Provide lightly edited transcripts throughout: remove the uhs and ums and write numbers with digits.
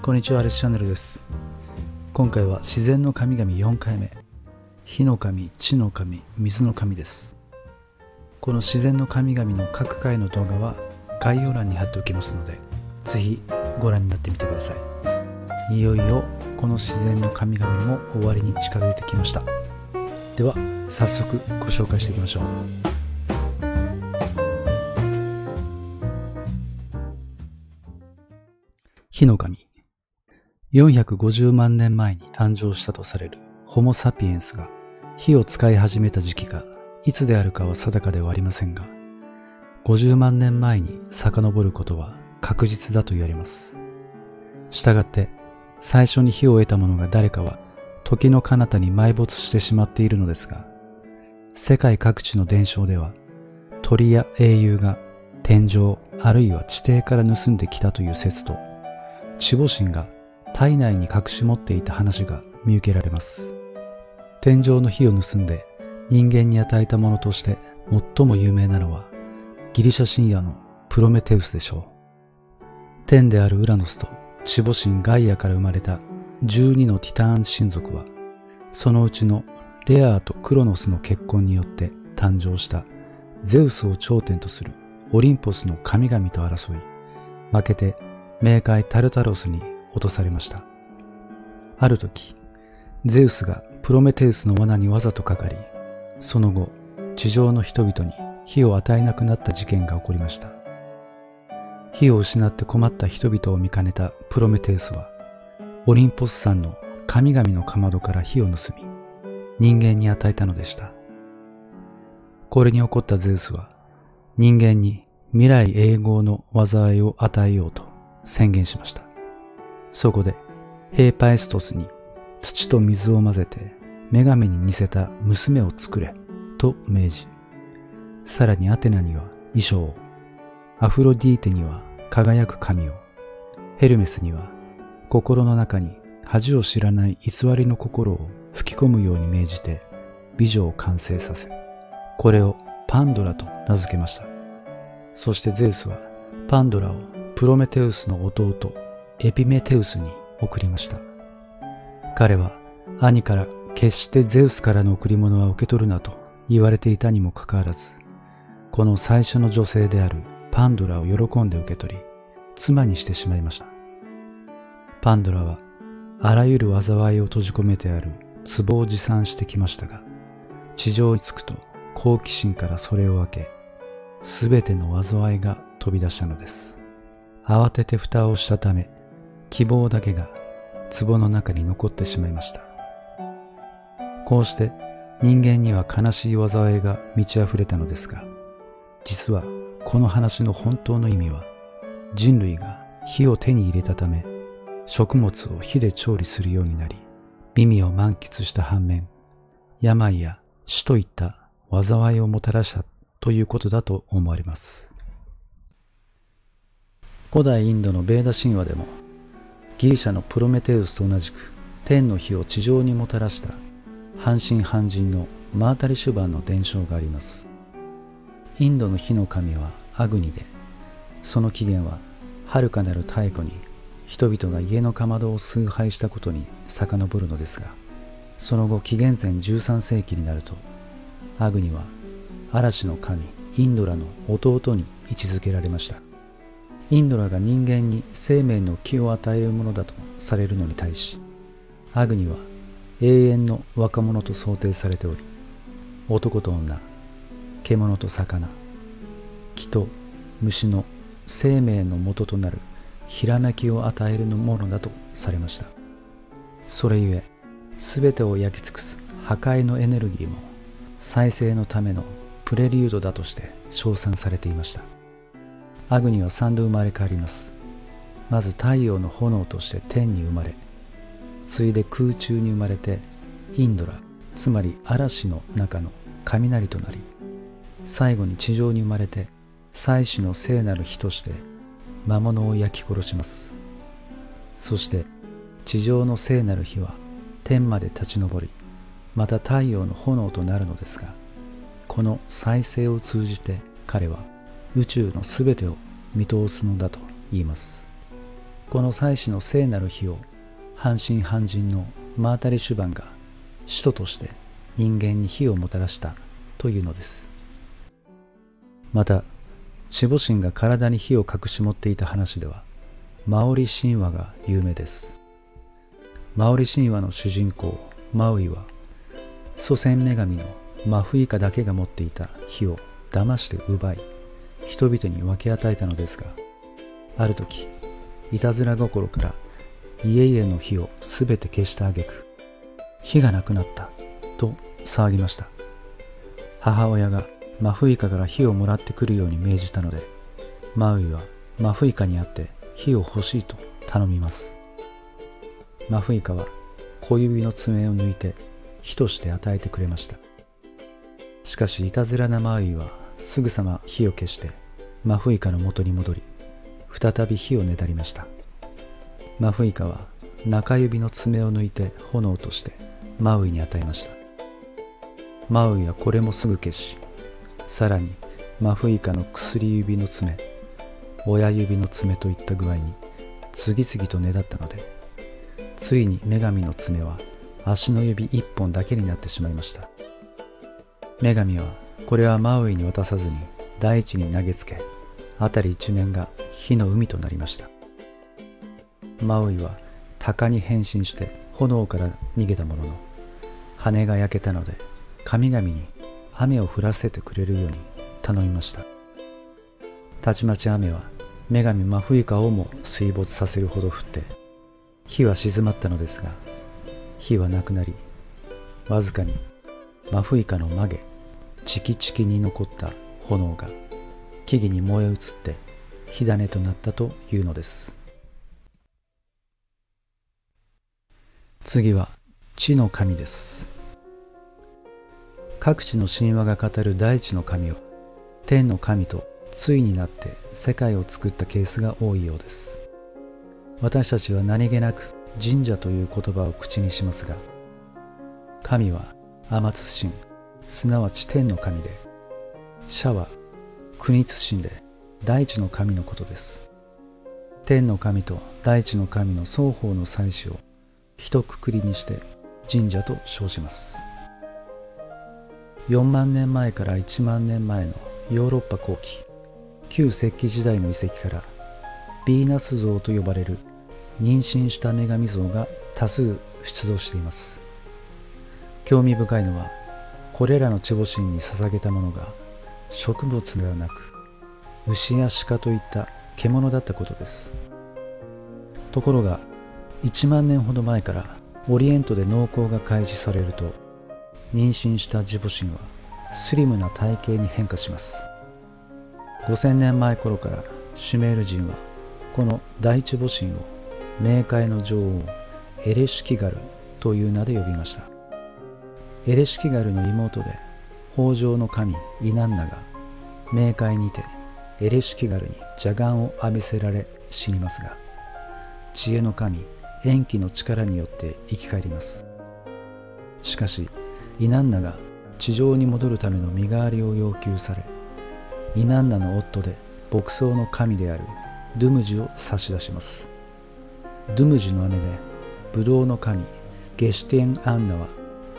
こんにちは、アレスチャンネルです。今回は自然の神々4回目、火の神、地の神、水の神です。この自然の神々の各回の動画は概要欄に貼っておきますので、ぜひご覧になってみてください。いよいよこの自然の神々も終わりに近づいてきました。では早速ご紹介していきましょう。火の神。450万年前に誕生したとされるホモ・サピエンスが火を使い始めた時期がいつであるかは定かではありませんが、50万年前に遡ることは確実だと言われます。したがって最初に火を得た者が誰かは時の彼方に埋没してしまっているのですが、世界各地の伝承では鳥や英雄が天上あるいは地底から盗んできたという説と、守護神が体内に隠し持っていた話が見受けられます。天上の火を盗んで人間に与えたものとして最も有名なのはギリシャ神話のプロメテウスでしょう。天であるウラノスと守護神ガイアから生まれた12のティターン親族は、そのうちのレアーとクロノスの結婚によって誕生したゼウスを頂点とするオリンポスの神々と争い、負けて冥界タルタロスに落とされました。ある時、ゼウスがプロメテウスの罠にわざとかかり、その後、地上の人々に火を与えなくなった事件が起こりました。火を失って困った人々を見かねたプロメテウスは、オリンポス山の神々のかまどから火を盗み、人間に与えたのでした。これに怒ったゼウスは、人間に未来永劫の災いを与えようと宣言しました。そこでヘーパエストスに土と水を混ぜて女神に似せた娘を作れと命じ、さらにアテナには衣装を、アフロディーテには輝く髪を、ヘルメスには心の中に恥を知らない偽りの心を吹き込むように命じて美女を完成させ、これをパンドラと名付けました。そしてゼウスはパンドラをプロメテウスの弟エピメテウスに送りました。彼は兄から決してゼウスからの贈り物は受け取るなと言われていたにもかかわらず、この最初の女性であるパンドラを喜んで受け取り、妻にしてしまいました。パンドラはあらゆる災いを閉じ込めてある壺を持参してきましたが、地上に着くと好奇心からそれを開け、すべての災いが飛び出したのです。慌てて蓋をしたため、希望だけが壺の中に残ってしまいました。こうして人間には悲しい災いが満ち溢れたのですが、実はこの話の本当の意味は、人類が火を手に入れたため、食物を火で調理するようになり、美味を満喫した反面、病や死といった災いをもたらしたということだと思われます。古代インドのベーダ神話でも、ギリシャのプロメテウスと同じく天の火を地上にもたらした半信半人のマータリシュバンの伝承があります。インドの火の神はアグニで、その起源は遥かなる太古に人々が家のかまどを崇拝したことに遡るのですが、その後紀元前13世紀になると、アグニは嵐の神インドラの弟に位置づけられました。インドラが人間に生命の気を与えるものだとされるのに対し、アグニは永遠の若者と想定されており、男と女、獣と魚、木と虫の生命の元となるひらめきを与えるものだとされました。それゆえ、すべてを焼き尽くす破壊のエネルギーも再生のためのプレリュードだとして称賛されていました。アグニは3度生まれ変わります。まず太陽の炎として天に生まれ、次いで空中に生まれてインドラ、つまり嵐の中の雷となり、最後に地上に生まれて祭司の聖なる火として魔物を焼き殺します。そして地上の聖なる火は天まで立ち上り、また太陽の炎となるのですが、この再生を通じて彼は宇宙のすべてを見通すのだと言います。この祭祀の聖なる日を半身半人のマータリシュバンが使徒として人間に火をもたらしたというのです。また、守護神が体に火を隠し持っていた話では、マオリ神話が有名です。マオリ神話の主人公マウイは、祖先女神のマフイカだけが持っていた火を騙して奪い、人々に分け与えたのですが、ある時、いたずら心から家々の火をすべて消した挙句、火がなくなったと騒ぎました。母親がマフイカから火をもらってくるように命じたので、マウイはマフイカに会って火を欲しいと頼みます。マフイカは小指の爪を抜いて火として与えてくれました。しかしいたずらなマウイはすぐさま火を消してマフイカの元に戻り、再び火をねだりました。マフイカは中指の爪を抜いて炎としてマウイに与えました。マウイはこれもすぐ消し、さらにマフイカの薬指の爪、親指の爪といった具合に次々とねだったので、ついに女神の爪は足の指一本だけになってしまいました。女神はこれはマウイに渡さずに大地に投げつけ、辺り一面が火の海となりました。マウイは鷹に変身して炎から逃げたものの、羽が焼けたので神々に雨を降らせてくれるように頼みました。たちまち雨は女神マフイカをも水没させるほど降って、火は静まったのですが、火はなくなり、わずかにマフイカの曲げチキチキに残った炎が木々に燃え移って火種となったというのです。次は地の神です。各地の神話が語る大地の神は、天の神と対になって世界を作ったケースが多いようです。私たちは何気なく神社という言葉を口にしますが、神は天津神、すなわち天の神で、社は国津神で大地の神のことです。天の神と大地の神の双方の祭祀を一括りにして神社と称します。4万年前から1万年前のヨーロッパ後期、旧石器時代の遺跡からヴィーナス像と呼ばれる妊娠した女神像が多数出土しています。興味深いのは、これらの地母神に捧げたものが植物ではなく牛や鹿といった獣だったことです。ところが1万年ほど前からオリエントで農耕が開始されると、妊娠した地母神はスリムな体型に変化します。5000年前頃からシュメール人はこの大地母神を冥界の女王エレシキガルという名で呼びました。エレシキガルの妹で豊穣の神イナンナが冥界にてエレシキガルに邪眼を浴びせられ死にますが、知恵の神エンキの力によって生き返ります。しかしイナンナが地上に戻るための身代わりを要求され、イナンナの夫で牧草の神であるドゥムジを差し出します。ドゥムジの姉でブドウの神ゲシュティエン・アンナは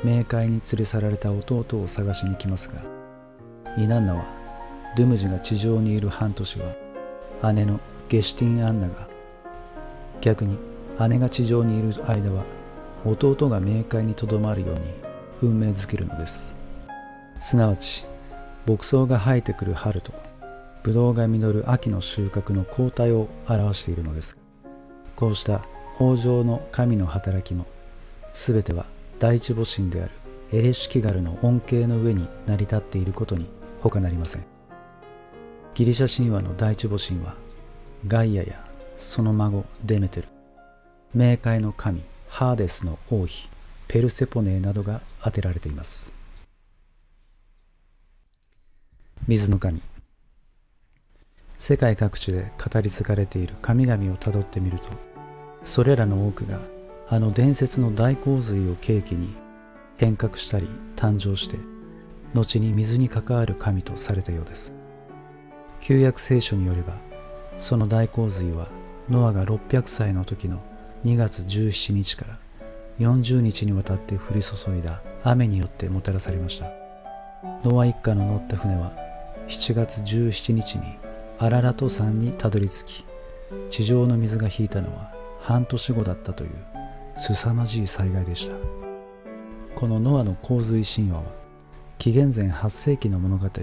冥界に連れ去られた弟を探しに来ますが、イナンナはドゥムジが地上にいる半年は姉のゲシュティエン・アンナが、逆に姉が地上にいる間は弟が冥界にとどまるように運命づけるのです。すなわち牧草が生えてくる春とブドウが実る秋の収穫の交代を表しているのです。こうした豊穣の神の働きもすべては大地母神であるエレシキガルの恩恵の上に成り立っていることに他なりません。ギリシャ神話の大地母神はガイアやその孫デメテル、冥界の神ハーデスの王妃ペルセポネーなどが当てられています。水の神。世界各地で語り継がれている神々をたどってみると、それらの多くがあの伝説の大洪水を契機に変革したり誕生して、後に水に関わる神とされたようです。旧約聖書によれば、その大洪水はノアが600歳の時の2月17日から40日にわたって降り注いだ雨によってもたらされました。ノア一家の乗った船は7月17日にアララト山にたどり着き、地上の水が引いたのは半年後だったという凄まじい災害でした。このノアの洪水神話は紀元前8世紀の物語と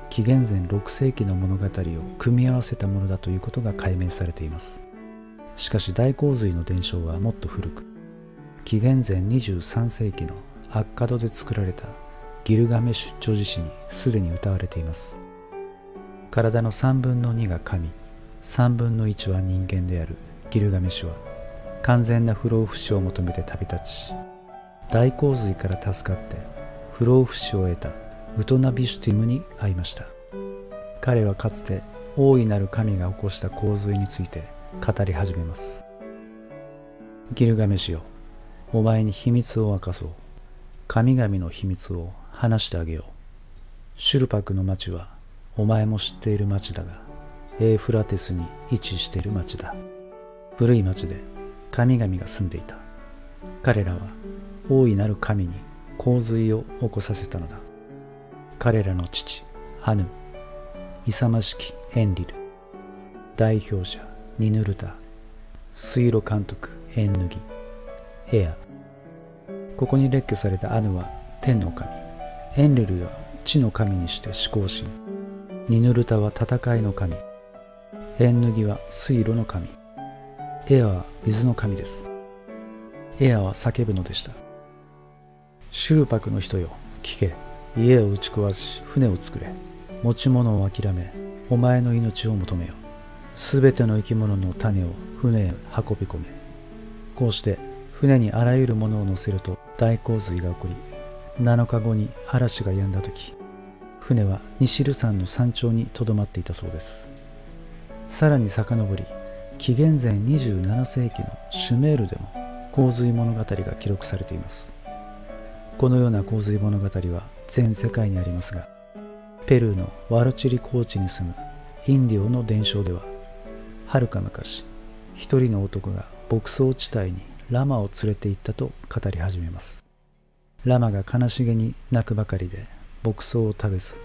紀元前6世紀の物語を組み合わせたものだということが解明されています。しかし大洪水の伝承はもっと古く、紀元前23世紀のアッカドで作られたギルガメシュ叙事詩にすでに歌われています。体の3分の2が神、3分の1は人間であるギルガメシュは完全な不老不死を求めて旅立ち、大洪水から助かって不老不死を得たウトナビシュティムに会いました。彼はかつて大いなる神が起こした洪水について語り始めます。ギルガメシよ、お前に秘密を明かそう。神々の秘密を話してあげよう。シュルパクの町はお前も知っている町だが、エーフラテスに位置している町だ。古い町で神々が住んでいた。彼らは大いなる神に洪水を起こさせたのだ。彼らの父アヌ、勇ましきエンリル、代表者ニヌルタ、水路監督エンヌギ、エア。ここに列挙されたアヌは天の神、エンリルは地の神にして思考し、ニヌルタは戦いの神、エンヌギは水路の神、エアは水の神です。エアは叫ぶのでした。シュルパクの人よ、聞け。家を打ち壊し船を作れ。持ち物を諦めお前の命を求めよ。すべての生き物の種を船へ運び込め。こうして船にあらゆるものを乗せると大洪水が起こり、7日後に嵐が止んだ時、船はニシル山の山頂にとどまっていたそうです。さらに遡り、紀元前27世紀のシュメールでも洪水物語が記録されています。このような洪水物語は全世界にありますが、ペルーのワロチリ高地に住むインディオの伝承では、はるか昔、一人の男が牧草地帯にラマを連れて行ったと語り始めます。ラマが悲しげに泣くばかりで牧草を食べず、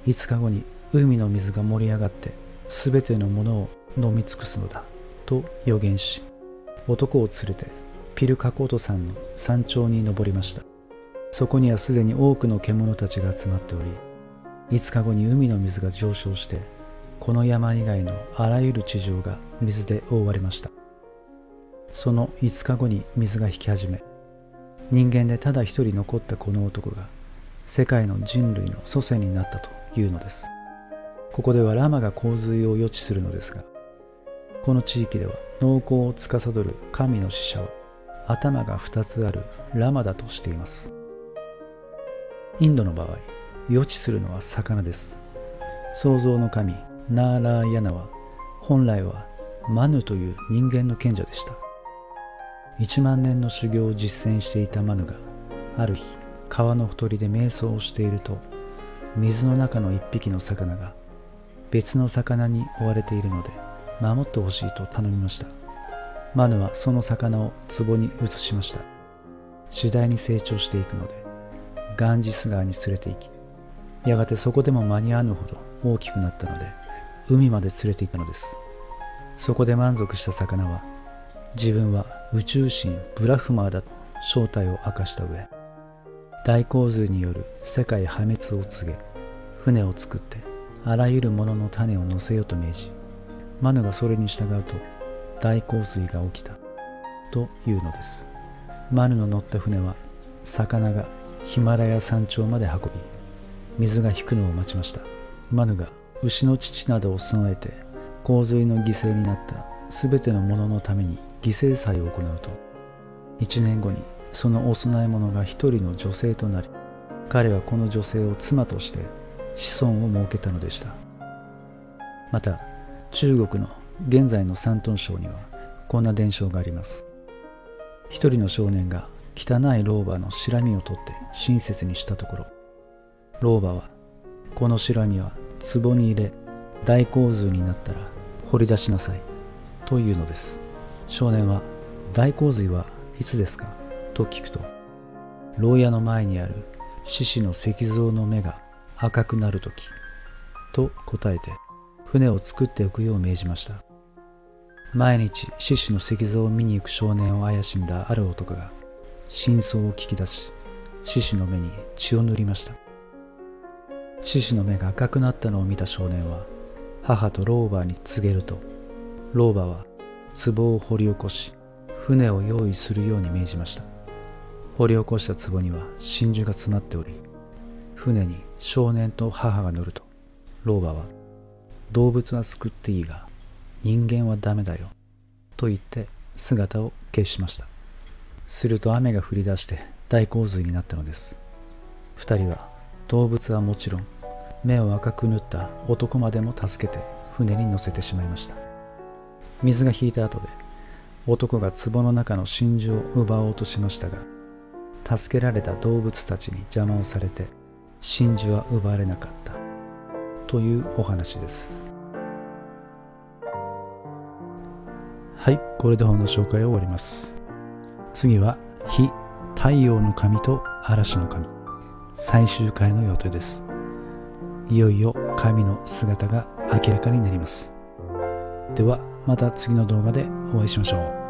5日後に海の水が盛り上がってすべてのものを飲み尽くすのだと予言し、男を連れてピルカコート山の山頂に登りました。そこにはすでに多くの獣たちが集まっており、5日後に海の水が上昇して、この山以外のあらゆる地上が水で覆われました。その5日後に水が引き始め、人間でただ一人残ったこの男が世界の人類の祖先になったというのです。ここではラマが洪水を予知するのですが、この地域では農耕を司る神の使者は頭が2つあるラマだとしています。インドの場合、予知するのは魚です。創造の神ナーラーヤナは本来はマヌという人間の賢者でした。1万年の修行を実践していたマヌがある日、川のほとりで瞑想をしていると、水の中の一匹の魚が別の魚に追われているので守ってほしいと頼みました。マヌはその魚を壺に移しました。次第に成長していくのでガンジス川に連れて行き、やがてそこでも間に合わぬほど大きくなったので海まで連れて行ったのです。そこで満足した魚は、自分は宇宙神ブラフマーだと正体を明かした上、大洪水による世界破滅を告げ、船を作ってあらゆるものの種を乗せようと命じ、マヌがそれに従うと大洪水が起きたというのです。マヌの乗った船は魚がヒマラヤ山頂まで運び、水が引くのを待ちました。マヌが牛の乳などを備えて洪水の犠牲になったすべてのもののために犠牲祭を行うと、1年後にそのお供え物が一人の女性となり、彼はこの女性を妻として子孫を設けたのでした。また中国の現在の山東省にはこんな伝承があります。一人の少年が汚い老婆のシラミを取って親切にしたところ、老婆はこのシラミは壺に入れ、大洪水になったら掘り出しなさい。というのです。少年は、大洪水はいつですかと聞くと、牢屋の前にある獅子の石像の目が赤くなるとき、と答えて、船を作っておくよう命じました。毎日獅子の石像を見に行く少年を怪しんだある男が、真相を聞き出し、獅子の目に血を塗りました。獅子の目が赤くなったのを見た少年は、母と老婆に告げると、老婆は壺を掘り起こし、船を用意するように命じました。掘り起こした壺には真珠が詰まっており、船に少年と母が乗ると、老婆は、動物は救っていいが、人間はダメだよ、と言って姿を消しました。すると雨が降り出して大洪水になったのです。二人は動物はもちろん、目を赤く塗った男までも助けて船に乗せてしまいました。水が引いた後で、男が壺の中の真珠を奪おうとしましたが、助けられた動物たちに邪魔をされて、真珠は奪われなかったというお話です。はい、これで本の紹介を終わります。次は火、太陽の神と嵐の神、最終回の予定です。いよいよ神の姿が明らかになります。ではまた次の動画でお会いしましょう。